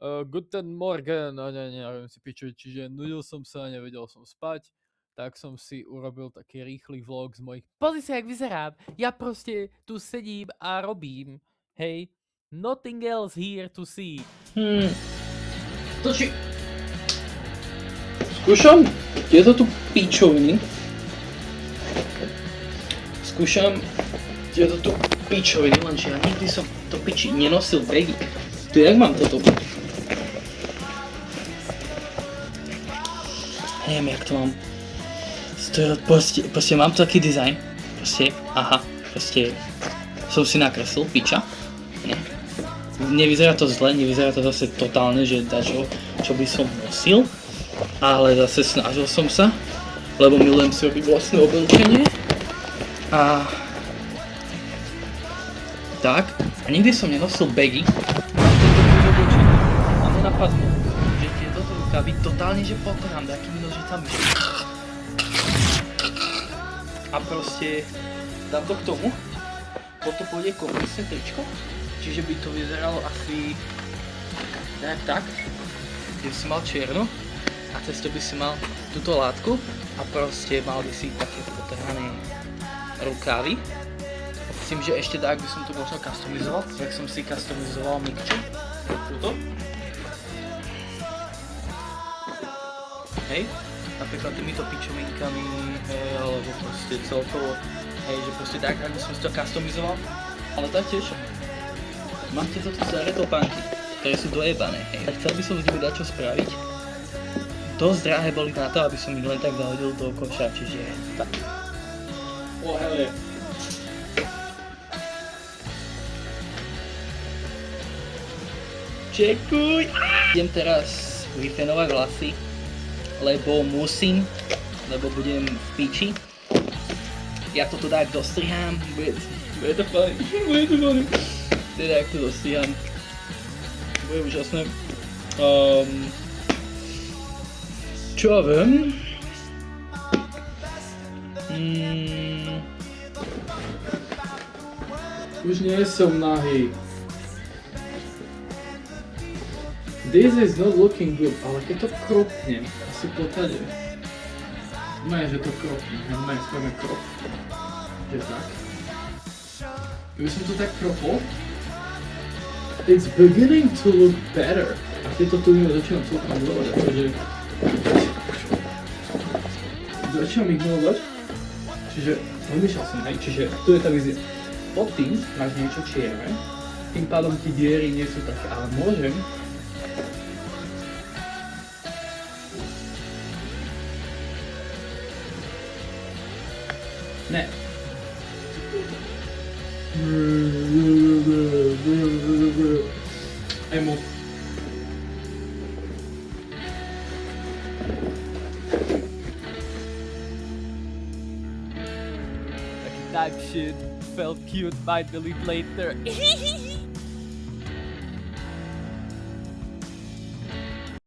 Guten Morgen, a neviem si piču, čiže nudil som sa, nevedel som spať, tak som si urobil taký rýchly vlog z mojich... Pozri sa, jak vyzerám, ja proste tu sedím a robím, hej, nothing else here to see. Toči... Skúšam tieto tu pičoviny. Lenže ja nikdy som to piči nenosil bagy. Tu jak mám toto? Neviem, jak to mám. Proste mám taký dizajn. Proste som si nakreslil piča. Nevyzerá to zle, nevyzerá to zase totálne, že dačo, čo by som nosil. Ale zase snažil som sa, lebo milujem si robiť vlastné oblečenie. A nikdy som nenosil bagy. A mne napadlo, že tieto rukavy totálne že potrhám takými nožicami. A proste dám to k tomu, potom pôjde komplexné tričko, čiže by to vyzeralo asi tak, kde by si mal čierno a cez to by si mal túto látku a proste mal by si také potrhané rukávy. Myslím, že ešte tak by som to možno customizoval, tak som si customizoval mikču, túto. Hej, napríklad týmito pičovinkami, alebo proste celkovo, hej, že proste tak, ako som si to customizoval. Ale taktiež, mám tieto tu staré topánky, ktoré sú dojebané, hej. A chcel by som z nimi dať čo spraviť. Dosť drahé boli na to, aby som ich len tak zahodil do koša, čiže tak. Oh, hele. Čekuj! Idem teraz vyfenovať vlasy, lebo musím, lebo budem v piči. Ja toto tak dostrihám, bude to fajn. Teda jak to dostrihám, bude úžasné. Čo ja viem? Už nie som nahý. This is not looking good, ale keď to kropnem, asi potade. Že to kropnem, spravíme krop. Že tak. Keby som to tak kropol, it's beginning to look better. A keď to tu začínam celkom milovať, akože... Začínam ich milovať, čiže pomýšľal som, hej, čiže tu je tá vizia. Pod tým máš niečo čierne, tým pádom ti diery nie sú také, ale môžem ne. Emo. Type shit, felt cute, might delete later.